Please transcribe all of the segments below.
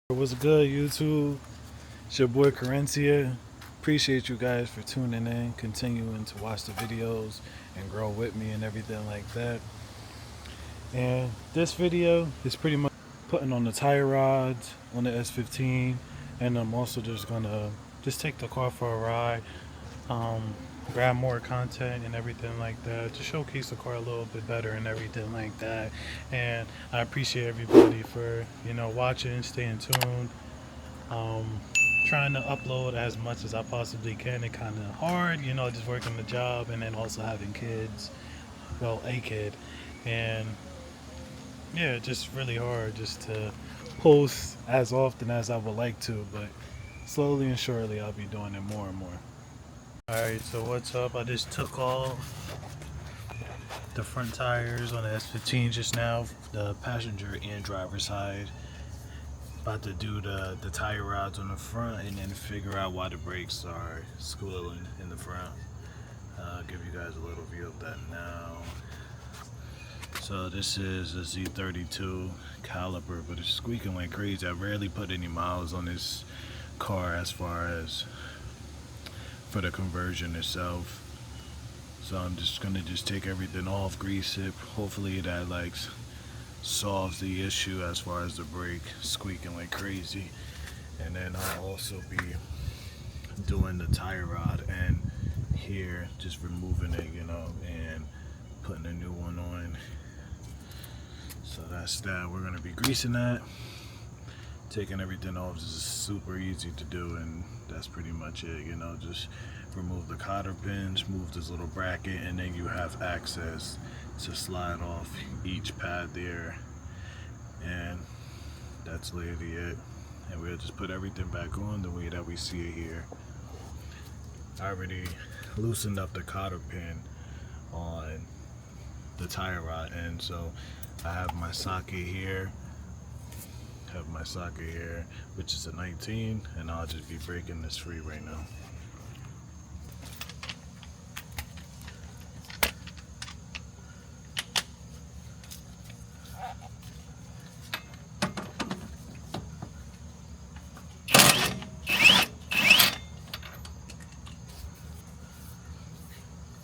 What's good, YouTube? It's your boy Carencia. Appreciate you guys for tuning in, continuing to watch the videos and grow with me and everything like that. And this video is pretty much putting on the tire rods on the S15, and I'm also just gonna just take the car for a ride, um, grab more content and everything like that to showcase the car a little bit better and everything like that. And I appreciate everybody for watching, staying tuned. Um, Trying to upload as much as I possibly can. It kind of hard, just working the job and then also having kids. Well, a kid, and yeah, just really hard just to post as often as I would like to. But slowly and surely, I'll be doing it more and more. All right, so what's up? I just took off the front tires on the S15 just now, the passenger and driver side. About to do the tire rods on the front and then figure out why the brakes are squealing in the front. I'll give you guys a little view of that now. So this is a Z32 caliper, but it's squeaking like crazy. I rarely put any miles on this car as far as for the conversion itself. So I'm just gonna take everything off, grease it. Hopefully that solves the issue as far as the brake squeaking like crazy. And then I'll also be doing the tire rod and here just removing it, and putting a new one on. So that's that. We're gonna be greasing that, taking everything off. This is super easy to do, and that's pretty much it. Just remove the cotter pins, move this little bracket, and then you have access to slide off each pad there, and that's literally it. And we'll just put everything back on the way that we see it here. I already loosened up the cotter pin on the tire rod, and so I have my socket here, which is a 19, and I'll just be breaking this free right now.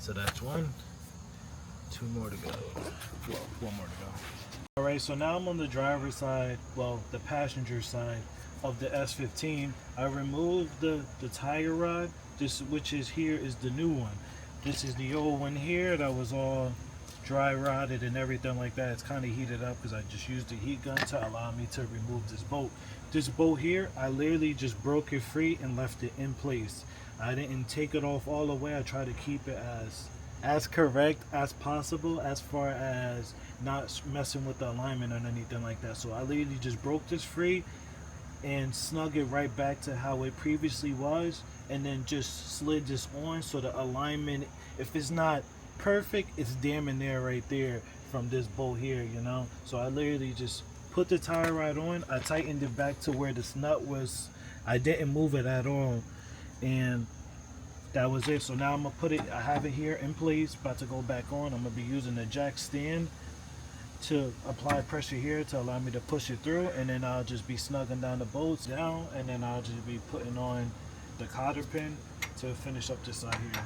So that's one. Two more to go. Well, one more to go. Alright, so now I'm on the driver's side, well, the passenger side of the S15. I removed the tire rod, which is here is the new one. This is the old one here that was all dry rotted and everything like that. It's kind of heated up because I just used the heat gun to allow me to remove this bolt. This bolt here, I literally just broke it free and left it in place. I didn't take it off all the way. I tried to keep it as correct as possible as far as not messing with the alignment or anything like that. So I literally just broke this free and snug it right back to how it previously was, and then just slid this on so the alignment, if it's not perfect, it's damn in there right there from this bolt here, So I literally just put the tire rod on. I tightened it back to where this nut was. I didn't move it at all, and that was it. So now I'm gonna put it, I have it here in place, about to go back on. I'm gonna be using the jack stand to apply pressure here to allow me to push it through, and then I'll just be snugging down the bolts down, and then I'll just be putting on the cotter pin to finish up this side here.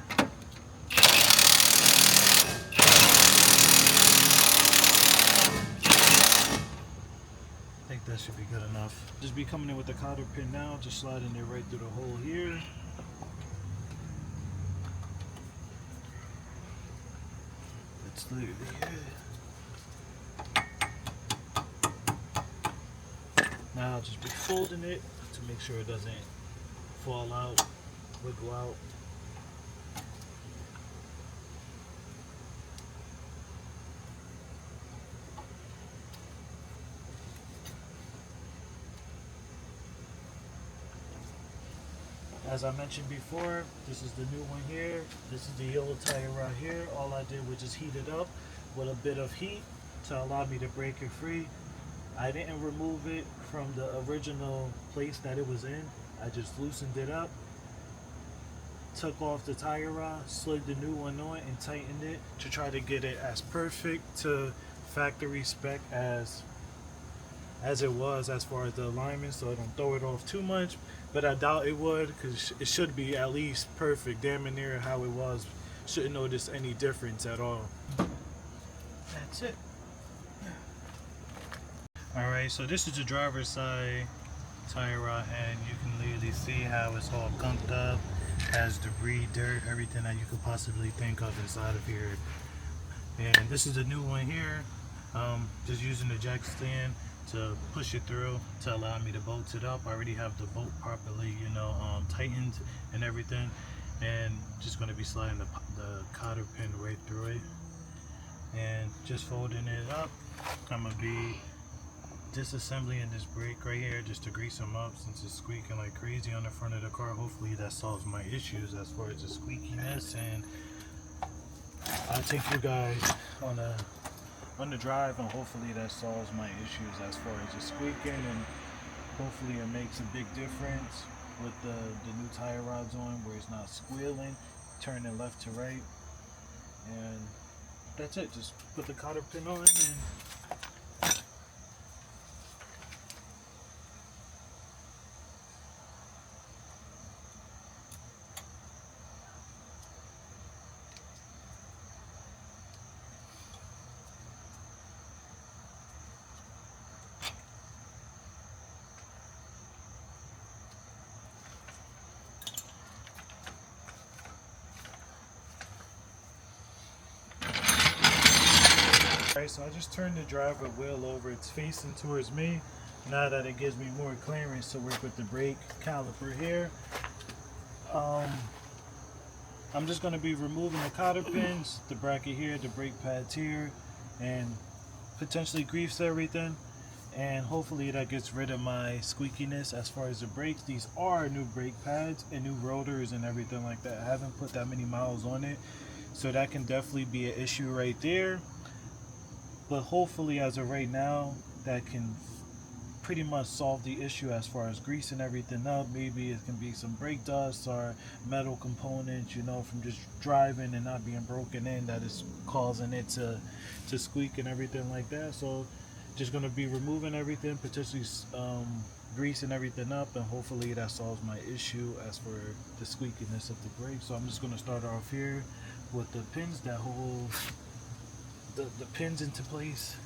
I think that should be good enough. Just be coming in with the cotter pin now, just sliding it right through the hole here. That's literally it. Now I'll just be folding it to make sure it doesn't fall out, wiggle out. As I mentioned before, this is the new one here. This is the old tire rod here. All I did was just heat it up with a bit of heat to allow me to break it free. I didn't remove it from the original place that it was in. I just loosened it up, took off the tire rod, slid the new one on, and tightened it to try to get it as perfect to factory spec as as it was as far as the alignment, so I don't throw it off too much. But I doubt it would, because it should be at least perfect, damn near how it was. Shouldn't notice any difference at all. That's it. Alright, so this is the driver's side tire rod, and you can literally see how it's all gunked up, has debris, dirt, everything that you could possibly think of inside of here. And this is the new one here. Just using the jack stand to push it through to allow me to bolt it up. I already have the bolt properly, tightened and everything, and just going to be sliding the cotter pin right through it and just folding it up. I'm going to be disassembling this brake right here just to grease them up, since it's squeaking like crazy on the front of the car. Hopefully that solves my issues as far as the squeakiness, and I'll take you guys on the drive, and hopefully that solves my issues as far as the squeaking, and hopefully it makes a big difference with the new tire rods on, where it's not squealing, turning left to right. And that's it. Just put the cotter pin on, and alright, so I just turned the driver wheel over. It's facing towards me. Now that it gives me more clearance to work with the brake caliper here. I'm just going to be removing the cotter pins, the bracket here, the brake pads here, and potentially grease everything. And hopefully that gets rid of my squeakiness as far as the brakes. These are new brake pads and new rotors and everything like that. I haven't put that many miles on it, so that can definitely be an issue right there. But hopefully as of right now, that can pretty much solve the issue as far as greasing everything up. Maybe it can be some brake dust or metal components, from just driving and not being broken in, that is causing it to squeak and everything like that. So just going to be removing everything, potentially greasing everything up, and hopefully that solves my issue as for the squeakiness of the brake. So I'm just going to start off here with the pins that hold the pins into place.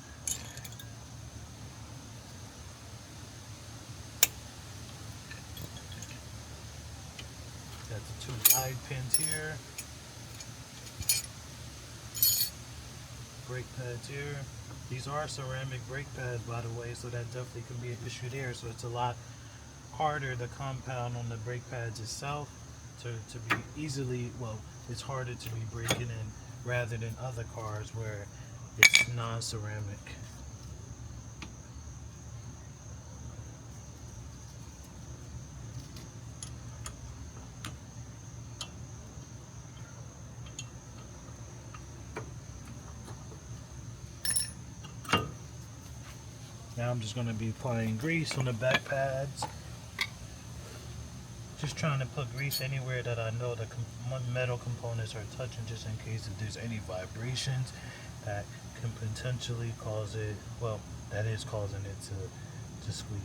Got the two guide pins here, brake pads here. These are ceramic brake pads, by the way, so that definitely can be an issue there. So it's a lot harder, the compound on the brake pads itself, to be easily, it's harder to be breaking in rather than other cars where it's non-ceramic. Now I'm just going to be applying grease on the back pads. Just trying to put grease anywhere that I know the metal components are touching, just in case if there's any vibrations that can potentially cause it, that is causing it to squeak.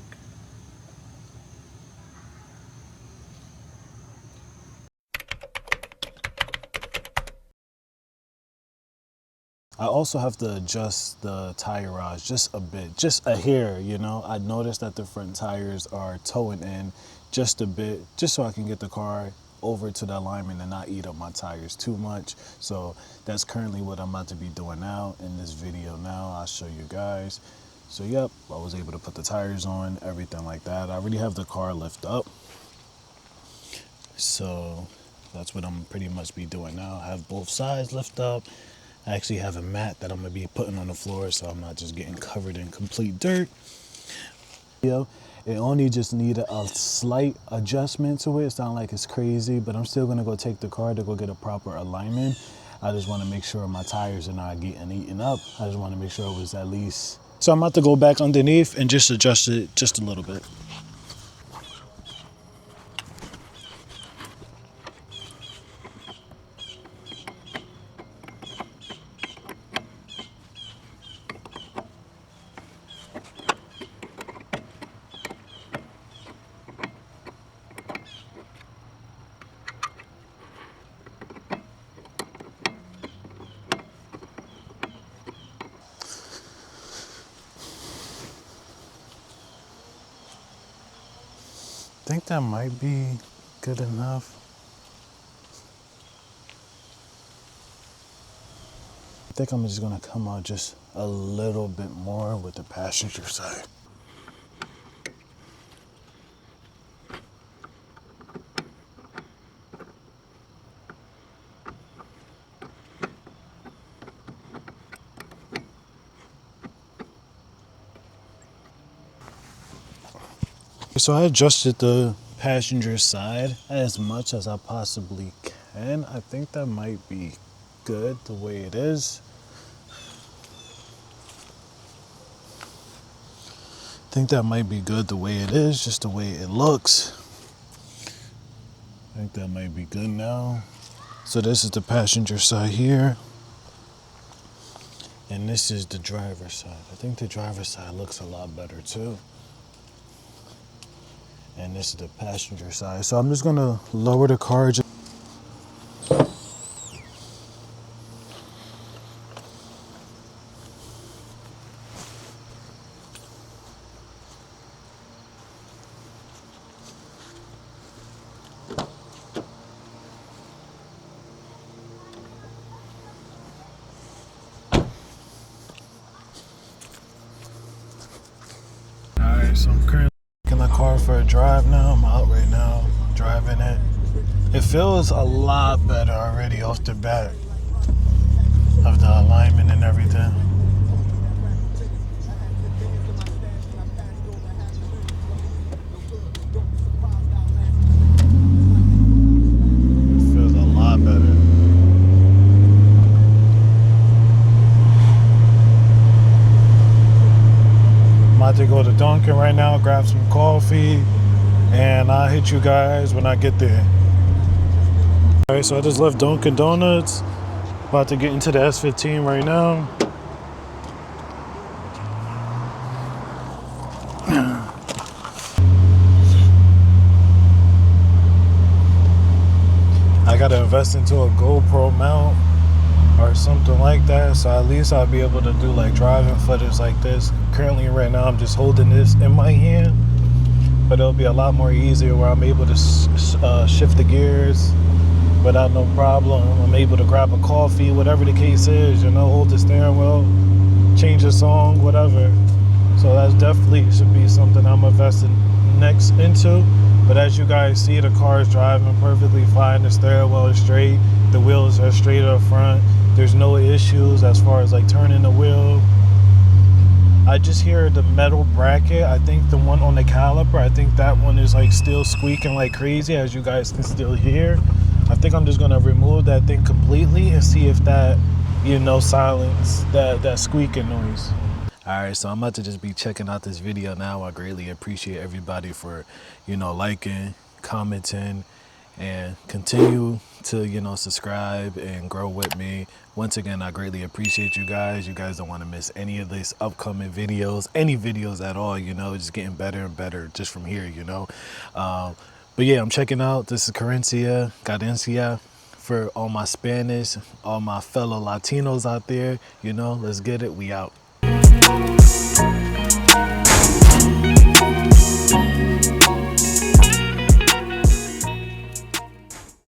I also have to adjust the tire rods just a bit, just a hair, I noticed that the front tires are toeing in just a bit, just so I can get the car over to the alignment and not eat up my tires too much. So that's currently what I'm about to be doing now in this video. Now I'll show you guys. So yep, I was able to put the tires on, everything like that. I already have the car lift up. So that's what I'm pretty much be doing now. I have both sides lift up. I actually have a mat that I'm going to be putting on the floor, so I'm not just getting covered in complete dirt. It only just needed a slight adjustment to it. It's not like it's crazy, but I'm still going to go take the car to go get a proper alignment. I just want to make sure my tires are not getting eaten up. I just want to make sure it was at least... So I'm about to go back underneath and just adjust it just a little bit. think that might be good enough. I think I'm just gonna come out just a little bit more with the passenger side. So I adjusted the passenger side as much as I possibly can. I think that might be good the way it is. I think that might be good the way it is, just the way it looks. I think that might be good now. So this is the passenger side here. And this is the driver's side. I think the driver's side looks a lot better too. And this is the passenger side. So I'm just gonna lower the car. Alright, so I'm currently taking the car for a drive now. I'm out right now, driving it. It feels a lot better already off the bat of the alignment and everything. It feels a lot better. I'm about to go to Dunkin' right now, grab some coffee, and I'll hit you guys when I get there. Alright, so I just left Dunkin' Donuts. About to get into the S15 right now. I gotta invest into a GoPro mount or something like that, so at least I'll be able to do like driving footage like this. Currently right now I'm just holding this in my hand, but it'll be a lot more easier where I'm able to shift the gears without no problem. I'm able to grab a coffee, whatever the case is, you know, hold the steering wheel, change a song, whatever. So that's definitely should be something I'm investing next into. But as you guys see, the car is driving perfectly fine. The steering wheel is straight. The wheels are straight up front. There's no issues as far as like turning the wheel. I just hear the metal bracket. I think the one on the caliper, I think that one is like still squeaking like crazy, as you guys can still hear. I think I'm just gonna remove that thing completely and see if that, you know, silence that squeaking noise. Alright, so I'm about to just be checking out this video now. I greatly appreciate everybody for, you know, liking, commenting, and continue to, you know, subscribe and grow with me. Once again, I greatly appreciate you guys. You guys don't want to miss any of these upcoming videos, any videos at all, you know, just getting better and better just from here, you know. But yeah, I'm checking out. This is Cadencia for all my Spanish, all my fellow Latinos out there, you know, let's get it. We out.